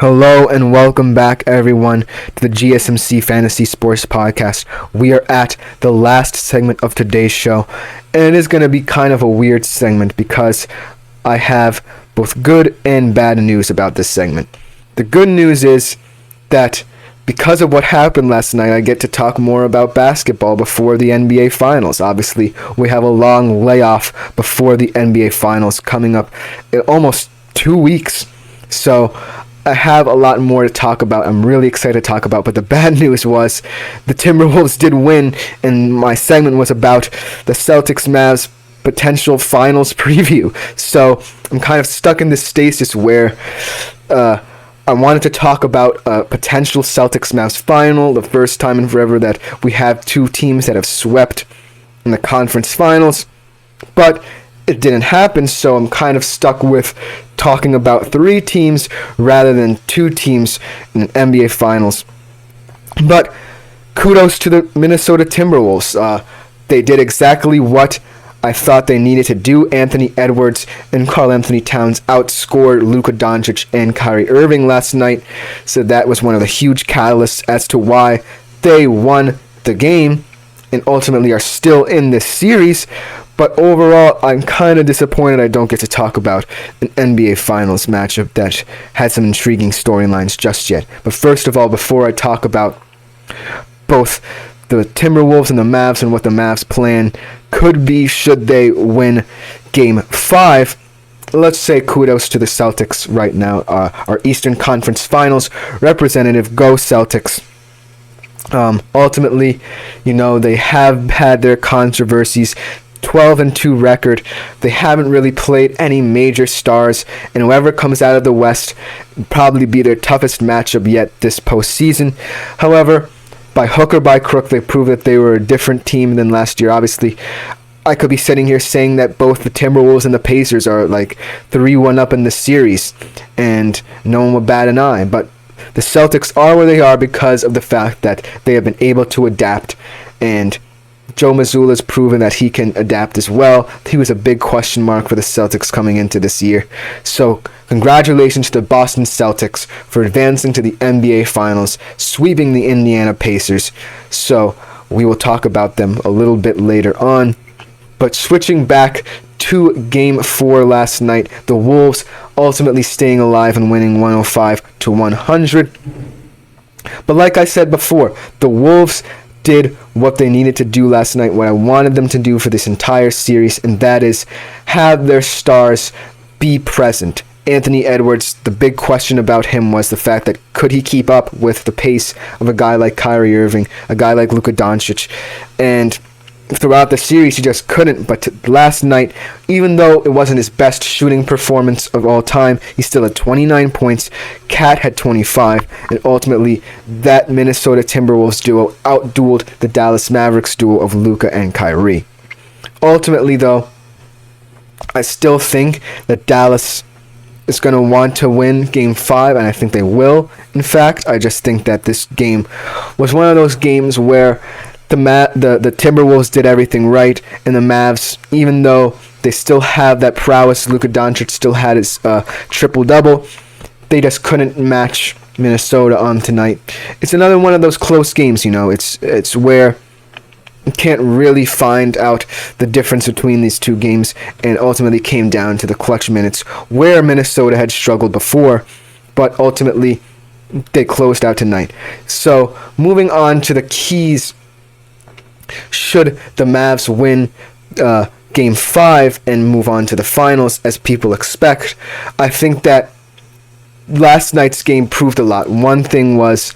Hello and welcome back, everyone, to the GSMC Fantasy Sports Podcast. We are at the last segment of today's show, and it is going to be kind of a weird segment because I have both good and bad news about this segment. The good news is that because of what happened last night, I get to talk more about basketball before the NBA Finals. Obviously, we have a long layoff before the NBA Finals coming up in almost 2 weeks. So I have a lot more to talk about. I'm really excited to talk about, but the bad news was the Timberwolves did win, and my segment was about the Celtics-Mavs potential finals preview. So I'm kind of stuck in this stasis where I wanted to talk about a potential Celtics-Mavs final, the first time in forever that we have two teams that have swept in the conference finals, but it didn't happen, so I'm kind of stuck with talking about three teams rather than two teams in an NBA Finals. But kudos to the Minnesota Timberwolves. They did exactly what I thought they needed to do. Anthony Edwards and Karl-Anthony Towns outscored Luka Doncic and Kyrie Irving last night, so that was one of the huge catalysts as to why they won the game and ultimately are still in this series. But overall, I'm kind of disappointed I don't get to talk about an NBA Finals matchup that had some intriguing storylines just yet. But first of all, before I talk about both the Timberwolves and the Mavs and what the Mavs' plan could be should they win Game 5, let's say kudos to the Celtics right now. Our Eastern Conference Finals representative, go Celtics. Ultimately, they have had their controversies. 12-2 record. They haven't really played any major stars, and whoever comes out of the West will probably be their toughest matchup yet this postseason. However, by hook or by crook, they proved that they were a different team than last year. Obviously, I could be sitting here saying that both the Timberwolves and the Pacers are like 3-1 up in the series, and no one would bat an eye, but the Celtics are where they are because of the fact that they have been able to adapt, and Joe Mazzulla's proven that he can adapt as well. He was a big question mark for the Celtics coming into this year. So, congratulations to the Boston Celtics for advancing to the NBA Finals, sweeping the Indiana Pacers. So, we will talk about them a little bit later on. But switching back to Game 4 last night, the Wolves ultimately staying alive and winning 105-100. But like I said before, the Wolves did what they needed to do last night, what I wanted them to do for this entire series, and that is have their stars be present. Anthony Edwards, the big question about him was the fact that could he keep up with the pace of a guy like Kyrie Irving, a guy like Luka Doncic, and throughout the series he just couldn't. But last night, even though it wasn't his best shooting performance of all time, he still had 29 points, Cat had 25, and ultimately that Minnesota Timberwolves duo outdueled the Dallas Mavericks duo of Luka and Kyrie. Ultimately though, I still think that Dallas is going to want to win Game 5, and I think they will. In fact, I just think that this game was one of those games where the Timberwolves did everything right, and the Mavs, even though they still have that prowess, Luka Doncic still had his triple-double, they just couldn't match Minnesota on tonight. It's another one of those close games, It's where you can't really find out the difference between these two games, and ultimately came down to the clutch minutes where Minnesota had struggled before, but ultimately they closed out tonight. So, moving on to the keys. Should the Mavs win Game 5 and move on to the finals, as people expect, I think that last night's game proved a lot. One thing was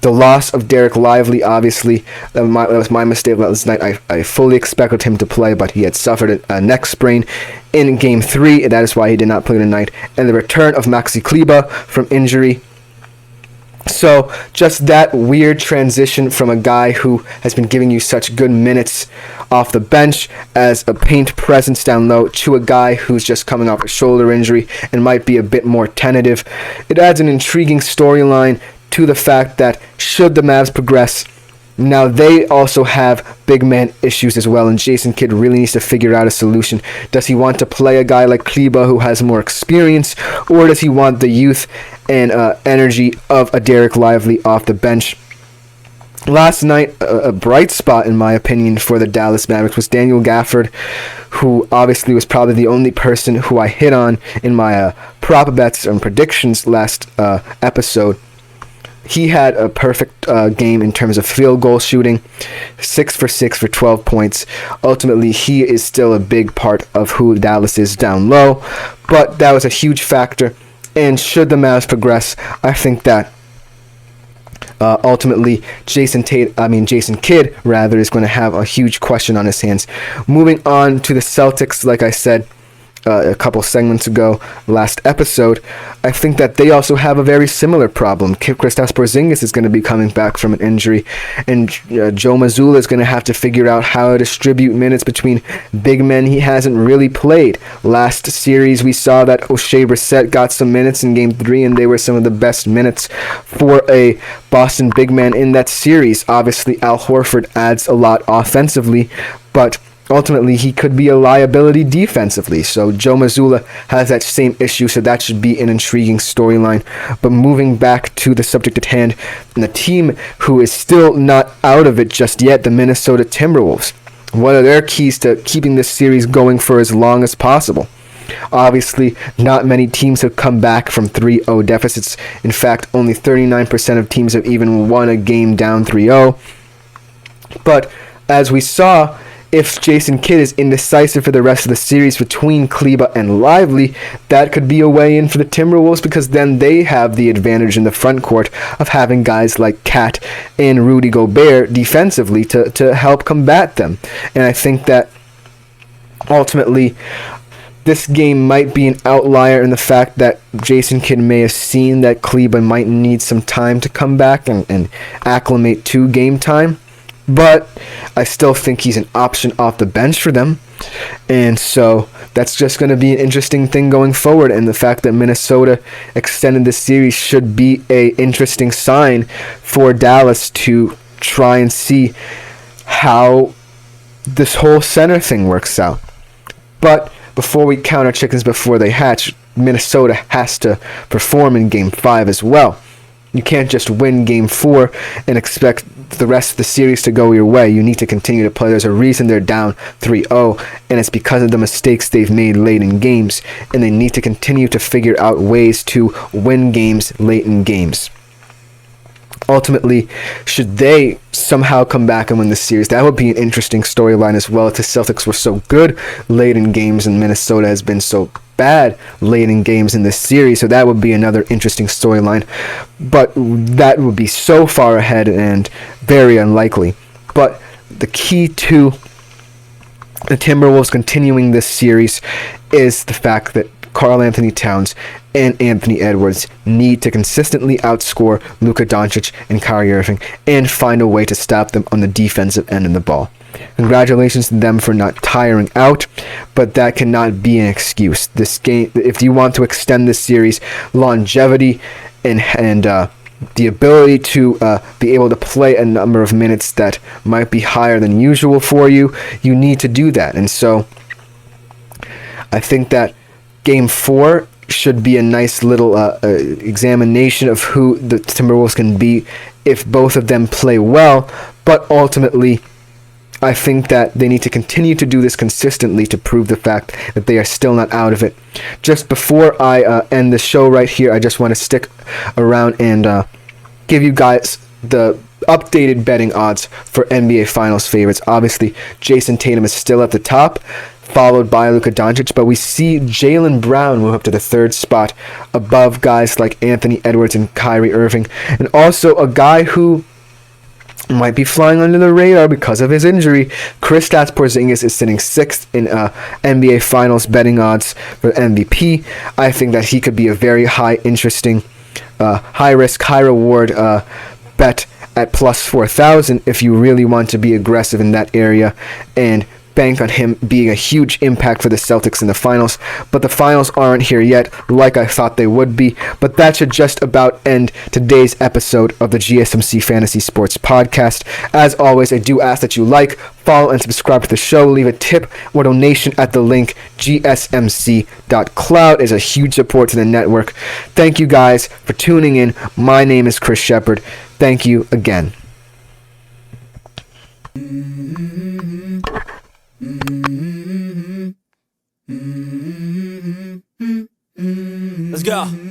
the loss of Derek Lively, obviously. That was my mistake last night. I fully expected him to play, but he had suffered a neck sprain in Game 3, and that is why he did not play tonight. And the return of Maxi Kleber from injury. So, just that weird transition from a guy who has been giving you such good minutes off the bench as a paint presence down low to a guy who's just coming off a shoulder injury and might be a bit more tentative. It adds an intriguing storyline to the fact that should the Mavs progress Now, they also have big man issues as well, and Jason Kidd really needs to figure out a solution. Does he want to play a guy like Kleba who has more experience, or does he want the youth and energy of a Derek Lively off the bench? Last night, a bright spot, in my opinion, for the Dallas Mavericks was Daniel Gafford, who obviously was probably the only person who I hit on in my prop bets and predictions last episode. He had a perfect game in terms of field goal shooting, 6 for 6 for 12 points. Ultimately, he is still a big part of who Dallas is down low, but that was a huge factor. And should the Mavs progress, I think that ultimately Jason Kidd is going to have a huge question on his hands. Moving on to the Celtics, like I said a couple segments ago, last episode, I think that they also have a very similar problem. Kristaps Porzingis is going to be coming back from an injury, and Joe Mazzulla is going to have to figure out how to distribute minutes between big men he hasn't really played. Last series, we saw that O'Shea Brissett got some minutes in Game 3, and they were some of the best minutes for a Boston big man in that series. Obviously, Al Horford adds a lot offensively, but ultimately, he could be a liability defensively. So Joe Mazzulla has that same issue, so that should be an intriguing storyline. But moving back to the subject at hand, and the team who is still not out of it just yet, the Minnesota Timberwolves. What are their keys to keeping this series going for as long as possible? Obviously, not many teams have come back from 3-0 deficits. In fact, only 39% of teams have even won a game down 3-0. But as we saw, if Jason Kidd is indecisive for the rest of the series between Kleba and Lively, that could be a way in for the Timberwolves, because then they have the advantage in the front court of having guys like Cat and Rudy Gobert defensively to help combat them. And I think that ultimately this game might be an outlier in the fact that Jason Kidd may have seen that Kleba might need some time to come back and acclimate to game time. But I still think he's an option off the bench for them. And so that's just going to be an interesting thing going forward. And the fact that Minnesota extended this series should be a interesting sign for Dallas to try and see how this whole center thing works out. But before we count our chickens before they hatch, Minnesota has to perform in Game 5 as well. You can't just win Game 4 and expect the rest of the series to go your way. You need to continue to play. There's a reason they're down 3-0, and it's because of the mistakes they've made late in games, and they need to continue to figure out ways to win games late in games. Ultimately, should they somehow come back and win the series, that would be an interesting storyline as well. If the Celtics were so good late in games and Minnesota has been so bad late in games in this series, so that would be another interesting storyline. But that would be so far ahead and very unlikely. But the key to the Timberwolves continuing this series is the fact that Karl Anthony Towns and Anthony Edwards need to consistently outscore Luka Doncic and Kyrie Irving and find a way to stop them on the defensive end of the ball. Congratulations to them for not tiring out, but that cannot be an excuse. This game, if you want to extend this series, longevity and the ability to be able to play a number of minutes that might be higher than usual for you, you need to do that. And so I think that Game 4 should be a nice little examination of who the Timberwolves can be if both of them play well, but ultimately I think that they need to continue to do this consistently to prove the fact that they are still not out of it. Just before I end the show right here, I just want to stick around and give you guys the updated betting odds for NBA Finals favorites. Obviously, Jason Tatum is still at the top, followed by Luka Doncic, but we see Jaylen Brown move up to the third spot above guys like Anthony Edwards and Kyrie Irving, and also a guy who might be flying under the radar because of his injury. Kristaps Porzingis is sitting 6th in NBA Finals betting odds for MVP. I think that he could be a very interesting, high risk, high reward bet at plus 4,000 if you really want to be aggressive in that area and bank on him being a huge impact for the Celtics in the finals. But the finals aren't here yet, like I thought they would be. But that should just about end today's episode of the GSMC Fantasy Sports Podcast. As always, I do ask that you like, follow, and subscribe to the show. Leave a tip or donation at the link gsmc.cloud. Is a huge support to the network. Thank you guys for tuning in. My name is Chris Sheppard. Thank you again. Let's go.